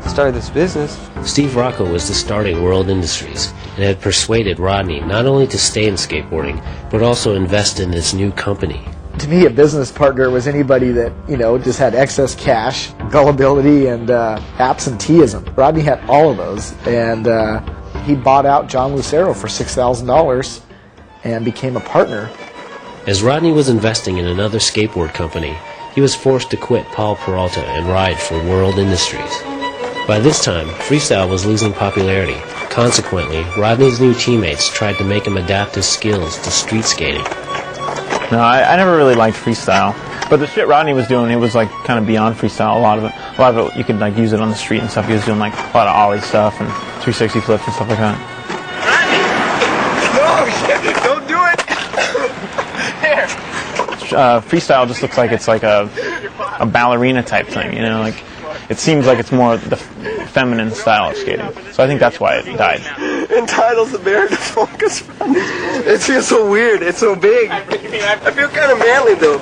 Started this business. Steve Rocco was the starting World Industries and had persuaded Rodney not only to stay in skateboarding, but also invest in this new company. To me, a business partner was anybody that, just had excess cash, gullibility, and absenteeism. Rodney had all of those, and he bought out John Lucero for $6,000 and became a partner. As Rodney was investing in another skateboard company, he was forced to quit Paul Peralta and ride for World Industries. By this time, freestyle was losing popularity. Consequently, Rodney's new teammates tried to make him adapt his skills to street skating. No, I never really liked freestyle. But the shit Rodney was doing, it was like kind of beyond freestyle. A lot of it, you could like use it on the street and stuff. He was doing like a lot of ollie stuff and 360 flips and stuff like that. Rodney! No, don't do it! Here! Freestyle just looks like it's like a ballerina type thing, like it seems like it's more the feminine style of skating. So I think that's why it died. Entitles the bear to focus. It feels so weird. It's so big. I feel kind of manly though.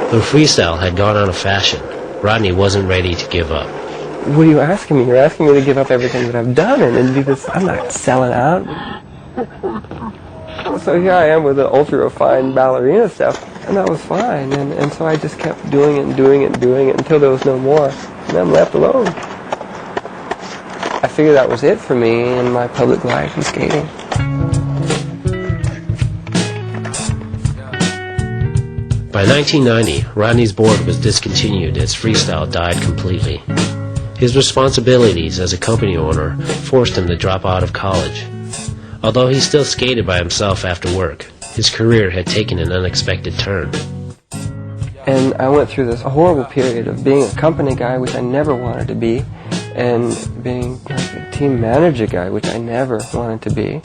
Though freestyle had gone out of fashion, Rodney wasn't ready to give up. What are you asking me? You're asking me to give up everything that I've done and do this. I'm not selling out. So here I am with the ultra-refined ballerina stuff, and that was fine. And so I just kept doing it until there was no more. And then I'm left alone. I figured that was it for me in my public life and skating. By 1990, Rodney's board was discontinued as freestyle died completely. His responsibilities as a company owner forced him to drop out of college. Although he still skated by himself after work, his career had taken an unexpected turn. And I went through this horrible period of being a company guy, which I never wanted to be, and being like a team manager guy, which I never wanted to be.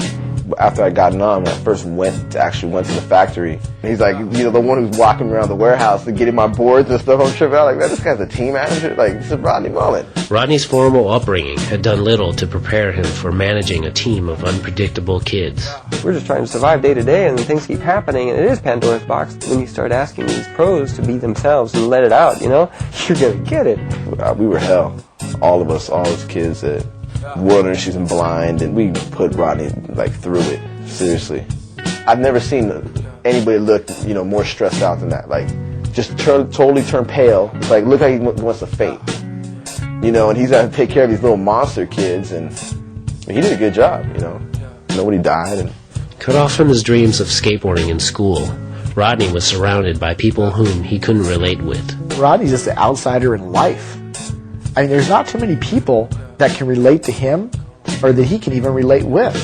After I got on, when I first went to the factory, he's like, the one who's walking around the warehouse and getting my boards and stuff. I'm tripping out like, man, this guy's a team manager. Like, this is Rodney Mullen. Rodney's formal upbringing had done little to prepare him for managing a team of unpredictable kids. We're just trying to survive day to day, and things keep happening, and it is Pandora's box. When you start asking these pros to be themselves and let it out, you're gonna get it. We were hell. All of us, all those kids that World Industries and Blind, and we put Rodney through it. Seriously, I've never seen anybody look more stressed out than that. Like, just totally turn pale. Like, look how he wants to faint. And he's got to take care of these little monster kids, and he did a good job. Nobody died. And cut off from his dreams of skateboarding in school, Rodney was surrounded by people whom he couldn't relate with. Rodney's just an outsider in life. I mean, there's not too many people that can relate to him or that he can even relate with.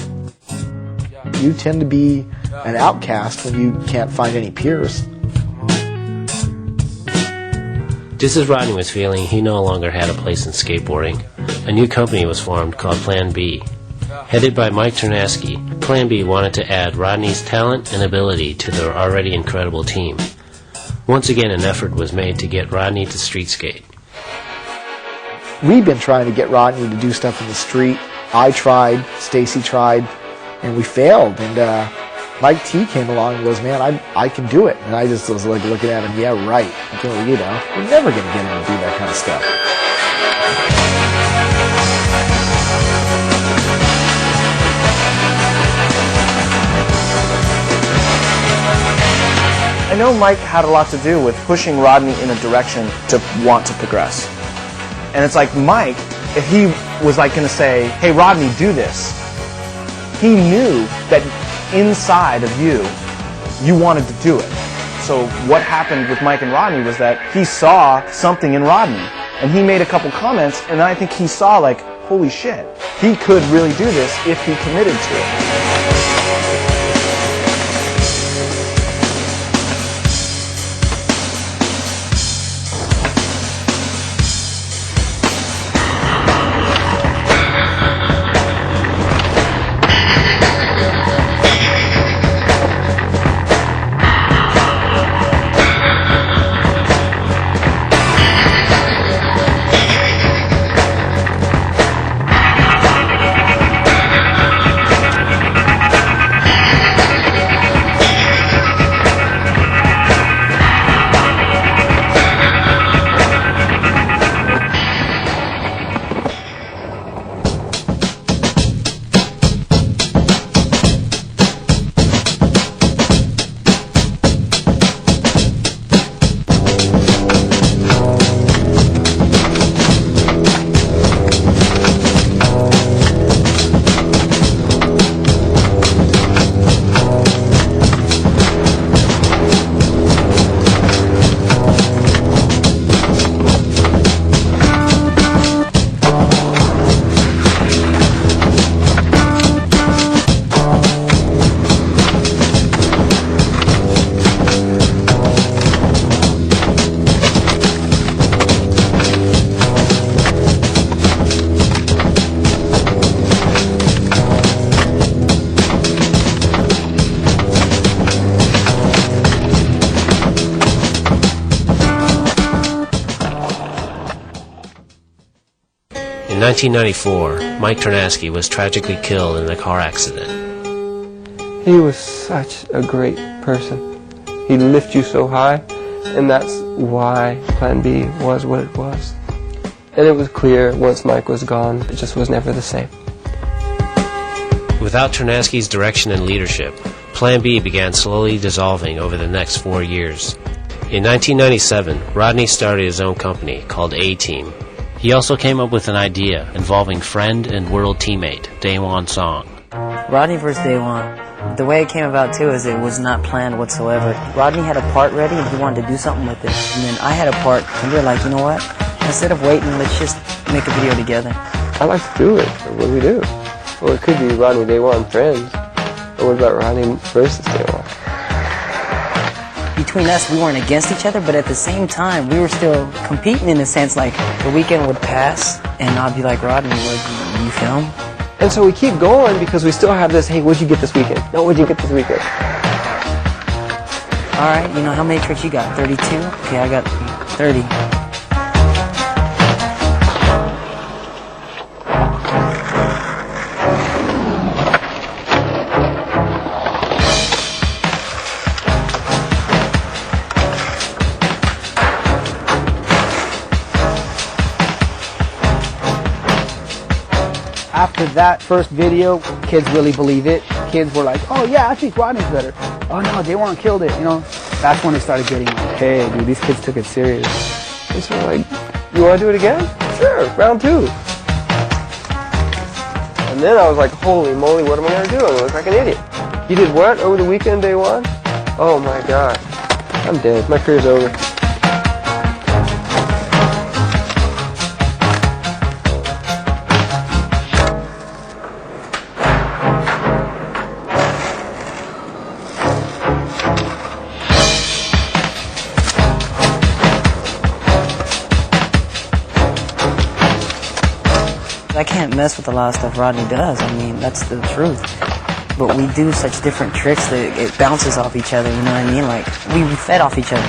You tend to be an outcast when you can't find any peers. Just as Rodney was feeling he no longer had a place in skateboarding, a new company was formed called Plan B. Headed by Mike Ternasky, Plan B wanted to add Rodney's talent and ability to their already incredible team. Once again, an effort was made to get Rodney to street skate. We've been trying to get Rodney to do stuff in the street. I tried, Stacy tried, and we failed. And Mike T came along and goes, man, I can do it. And I just was like looking at him, yeah, right. We're never going to get him to do that kind of stuff. I know Mike had a lot to do with pushing Rodney in a direction to want to progress. And it's like Mike, if he was going to say, hey, Rodney, do this, he knew that inside of you wanted to do it. So what happened with Mike and Rodney was that he saw something in Rodney, and he made a couple comments, and I think he saw holy shit, he could really do this if he committed to it. 1994, Mike Ternasky was tragically killed in a car accident. He was such a great person. He'd lift you so high, and that's why Plan B was what it was. And it was clear once Mike was gone, it just was never the same. Without Ternasky's direction and leadership, Plan B began slowly dissolving over the next 4 years. In 1997, Rodney started his own company called A-Team. He also came up with an idea involving friend and world teammate Daewon Song. Rodney versus Daewon. The way it came about too is it was not planned whatsoever. Rodney had a part ready and he wanted to do something with it. And then I had a part and we were like, you know what? Instead of waiting, let's just make a video together. I like to do it. What do we do? Well, it could be Rodney Daewon friends. Or what about Rodney versus Daewon? Between us, we weren't against each other, but at the same time, we were still competing in a sense. Like, the weekend would pass, and I'd be like, Rodney, what, you film? And so we keep going because we still have this, hey, what'd you get this weekend? No, what'd you get this weekend? All right, you know, how many tricks you got? 32? Okay, I got 30. After that first video, kids really believe it. Kids were like, oh yeah, I think Rodney's better. Oh no, Daewon killed it, you know. That's when they started getting like, hey, dude, these kids took it serious. And so like, you want to do it again? Sure, round 2. And then I was like, holy moly, what am I going to do? I'm going to look like an idiot. You did what over the weekend, Daewon? Oh my God, I'm dead. My career's over. I can't mess with a lot of stuff Rodney does. I mean, that's the truth. But we do such different tricks that it bounces off each other, you know what I mean? Like, we fed off each other.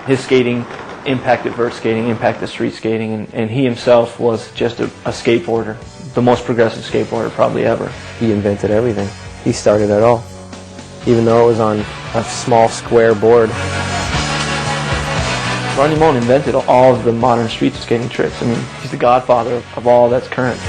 His skating impacted vert skating, impacted street skating, and he himself was just a skateboarder, the most progressive skateboarder probably ever. He invented everything. He started it all, even though it was on a small square board. Rodney Mullen invented all of the modern street skating tricks. I mean, he's the godfather of all that's current.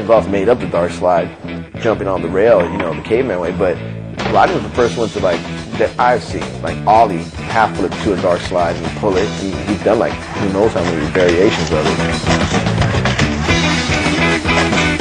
Golf made up the dark slide, jumping on the rail, you know, the caveman way, but Rodney was the first one to, like, that I've seen, like, ollie, half flip to a dark slide and pull it. He's done, like, who knows how many variations of it.